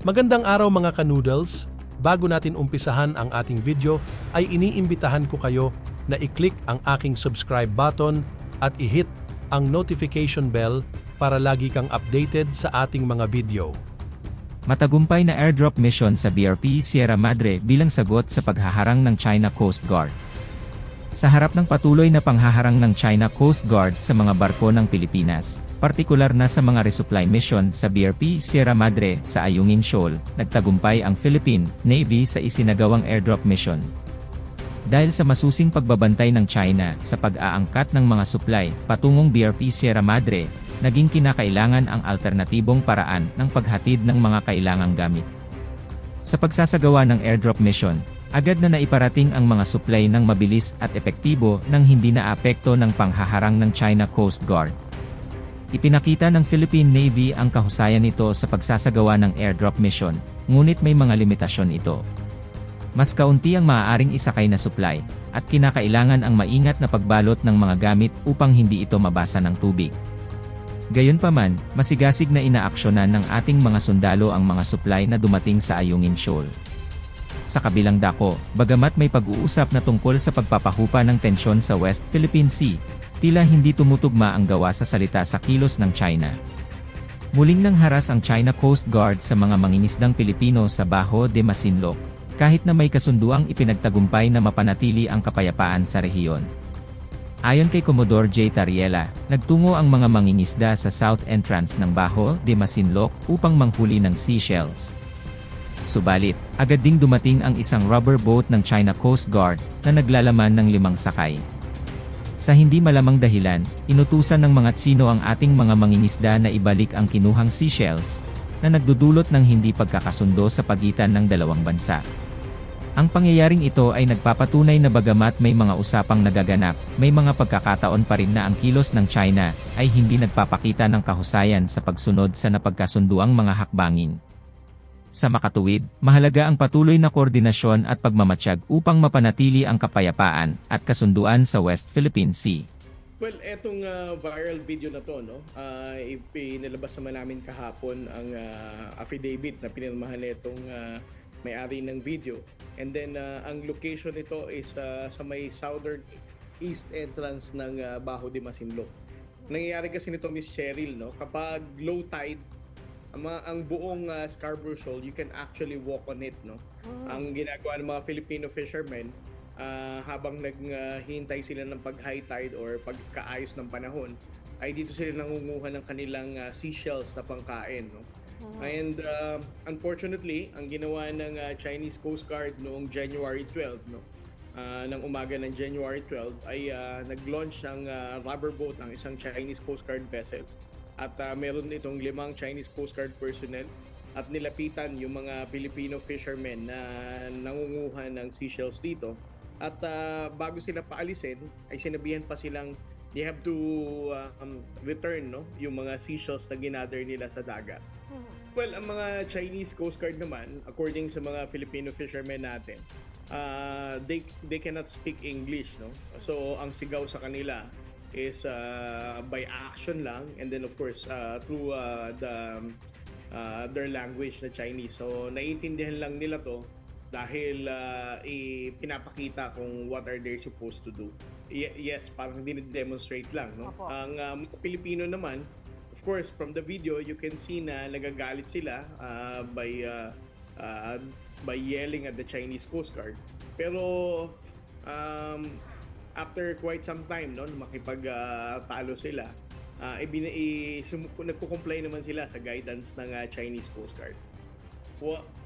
Magandang araw mga ka-noodles! Bago natin umpisahan ang ating video ay iniimbitahan ko kayo na i-click ang aking subscribe button at i-hit ang notification bell para lagi kang updated sa ating mga video. Matagumpay na airdrop mission sa BRP Sierra Madre bilang sagot sa paghaharang ng China Coast Guard. Sa harap ng patuloy na panghaharang ng China Coast Guard sa mga barko ng Pilipinas, partikular na sa mga resupply mission sa BRP Sierra Madre sa Ayungin Shoal, nagtagumpay ang Philippine Navy sa isinagawang airdrop mission. Dahil sa masusing pagbabantay ng China sa pag-aangkat ng mga supply patungong BRP Sierra Madre, naging kinakailangan ang alternatibong paraan ng paghatid ng mga kailangang gamit. Sa pagsasagawa ng airdrop mission, agad na naiparating ang mga supply ng mabilis at epektibo nang hindi naapekto ng panghaharang ng China Coast Guard. Ipinakita ng Philippine Navy ang kahusayan nito sa pagsasagawa ng airdrop mission, ngunit may mga limitasyon ito. Mas kaunti ang maaaring isakay na supply, at kinakailangan ang maingat na pagbalot ng mga gamit upang hindi ito mabasa ng tubig. Gayunpaman, masigasig na inaaksyonan ng ating mga sundalo ang mga supply na dumating sa Ayungin Shoal. Sa kabilang dako, bagamat may pag-uusap na tungkol sa pagpapahupa ng tensyon sa West Philippine Sea, tila hindi tumutugma ang gawa sa salita sa kilos ng China. Muling nangharas ang China Coast Guard sa mga mangingisdang Pilipino sa Baho de Masinloc, kahit na may kasunduang ipinagtagumpay na mapanatili ang kapayapaan sa rehiyon. Ayon kay Commodore J. Tariela, nagtungo ang mga mangingisda sa South Entrance ng Baho de Masinloc upang manghuli ng seashells. Subalit, agad ding dumating ang isang rubber boat ng China Coast Guard na naglalaman ng 5 sakay. Sa hindi malamang dahilan, inutusan ng mga Tsino ang ating mga mangingisda na ibalik ang kinuhang seashells, na nagdudulot ng hindi pagkakasundo sa pagitan ng dalawang bansa. Ang pangyayaring ito ay nagpapatunay na bagamat may mga usapang nagaganap, may mga pagkakataon pa rin na ang kilos ng China ay hindi nagpapakita ng kahusayan sa pagsunod sa napagkasunduang mga hakbangin. Sa makatuwid, mahalaga ang patuloy na koordinasyon at pagmamatsyag upang mapanatili ang kapayapaan at kasunduan sa West Philippine Sea. Well, etong viral video na to, no, ipinilabas naman namin kahapon ang affidavit na pinirmahan nitong may-ari ng video. And then, ang location nito is sa may southern east entrance ng Baho de Masinloc. Nangyayari kasi nito, Miss Cheryl, no, kapag low tide, ang buong Scarborough Shoal, you can actually walk on it, no? Ang ginagawa ng mga Filipino fishermen, habang naghihintay sila ng pag-high tide or pagkaayos ng panahon, ay dito sila nangunguha ng kanilang seashells na pangkain, no? And unfortunately, ang ginawa ng Chinese Coast Guard noong January 12, no? Ng umaga ng January 12 ay nag-launch ng rubber boat ang isang Chinese Coast Guard vessel. At meron itong 5 Chinese Coast Guard personnel at nilapitan yung mga Filipino fishermen na nangunguha ng seashells dito. At bago sila paalisin, ay sinabihan pa silang they have to return, no, yung mga seashells na ginather nila sa dagat. Well, ang mga Chinese Coast Guard naman, according sa mga Filipino fishermen natin, they cannot speak English, no? So ang sigaw sa kanila is by action lang, and then of course through their language na Chinese. So naiintindihan lang nila to dahil pinapakita kung what are they supposed to do. Yes, parang dindemonstrate lang, no? Ang mga Pilipino naman, of course, from the video you can see na nagagalit sila by yelling at the Chinese Coast Guard. Pero after quite some time, no, makipagtalo sila, nagko-comply naman sila sa guidance ng Chinese Coast Guard.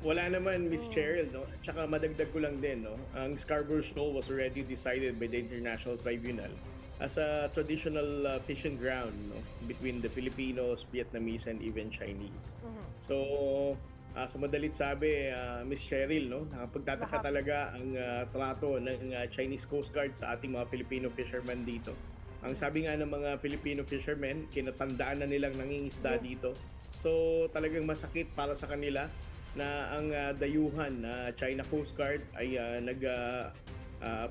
Wala naman, Miss Cheryl, no? Tsaka madagdag ko lang din, no, ang Scarborough Shoal was already decided by the International Tribunal as a traditional fishing ground, no, between the Filipinos, Vietnamese, and even Chinese. So sa madalit sabi, Miss Cheryl, no, nakapagtataka talaga ang trato ng Chinese Coast Guard sa ating mga Filipino fishermen dito. Ang sabi nga ng mga Filipino fishermen, kinatandaan na nilang nangingisda dito. So talagang masakit para sa kanila na ang dayuhan na China Coast Guard ay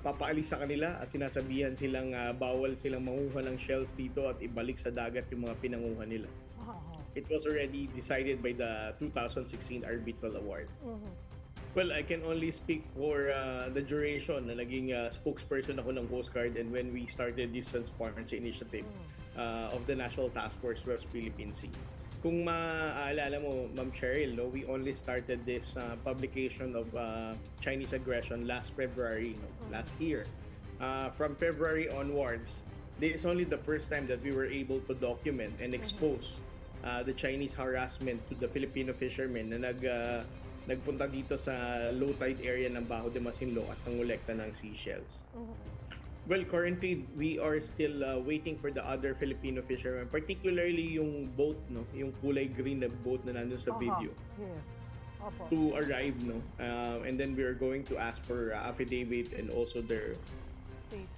papaalis sa kanila at sinasabihan silang bawal silang manguha ng shells dito at ibalik sa dagat yung mga pinanguha nila. it was already decided by the 2016 Arbitral Award. Well, I can only speak for the duration na naging spokesperson ako ng Coast Guard and when we started this transparency initiative of the National Task Force West Philippine Sea. Kung maaalala mo, Ma'am Cheryl, no, we only started this publication of Chinese aggression last February, last year. From February onwards, this is only the first time that we were able to document and expose the Chinese harassment to the Filipino fishermen na nagpunta dito sa low tide area ng Bajo de Masinloc at nangolekta ng seashells. Well, currently we are still waiting for the other Filipino fishermen, particularly yung boat, no, yung kulay green na boat na nandun sa video, Yes. Opo. to arrive, no, and then we are going to ask for affidavit and also their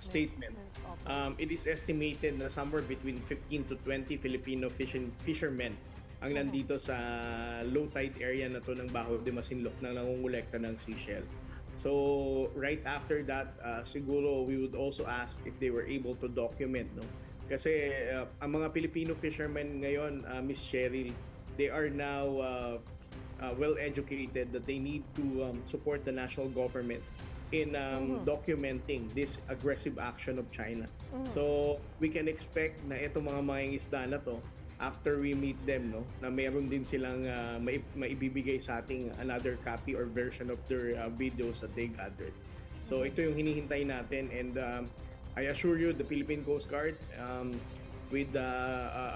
statement. Opo. It is estimated na somewhere between 15 to 20 Filipino fishermen ang nandito sa low tide area na to ng Bajo de Masinloc na nangungulekta ng seashell. So right after that, siguro we would also ask if they were able to document, no? Kasi ang mga Filipino fishermen ngayon, Miss Cheryl, they are now well educated that they need to support the national government in documenting this aggressive action of China. So we can expect na itong mga mangingisda na to, after we meet them, no, na mayroon din silang maibibigay sa ating another copy or version of their videos that they gathered. So ito yung hinihintay natin, and I assure you the Philippine Coast Guard, with the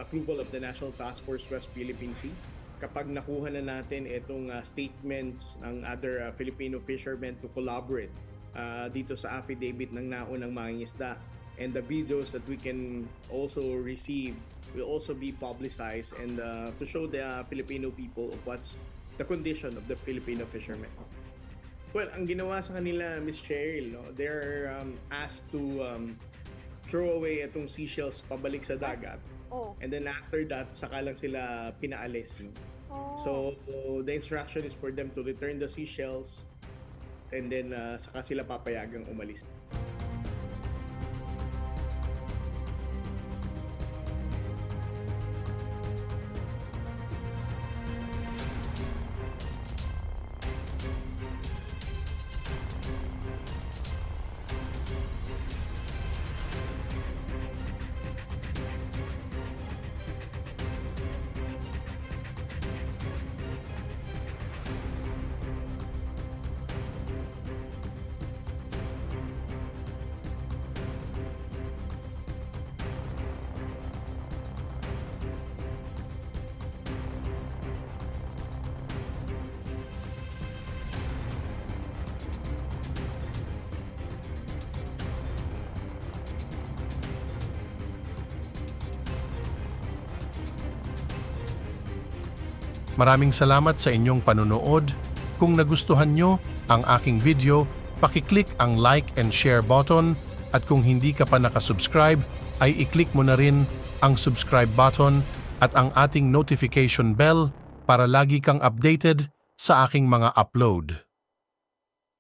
approval of the National Task Force West Philippine Sea, kapag nakuha na natin itong statements ng other Filipino fishermen to collaborate dito sa affidavit ng naunang mangingisda, and the videos that we can also receive will also be publicized and to show the Filipino people of what's the condition of the Filipino fishermen. Well, ang ginawa sa kanila, Miss Cheryl, no, they're asked to throw away itong seashells pabalik sa dagat. Oh. And then after that, saka lang sila pinaalis. No? Oh. So the instruction is for them to return the seashells and then saka sila papayagang umalis. Maraming salamat sa inyong panunood. Kung nagustuhan nyo ang aking video, pakiclick ang like and share button, at kung hindi ka pa nakasubscribe, ay i-click mo na rin ang subscribe button at ang ating notification bell para lagi kang updated sa aking mga upload.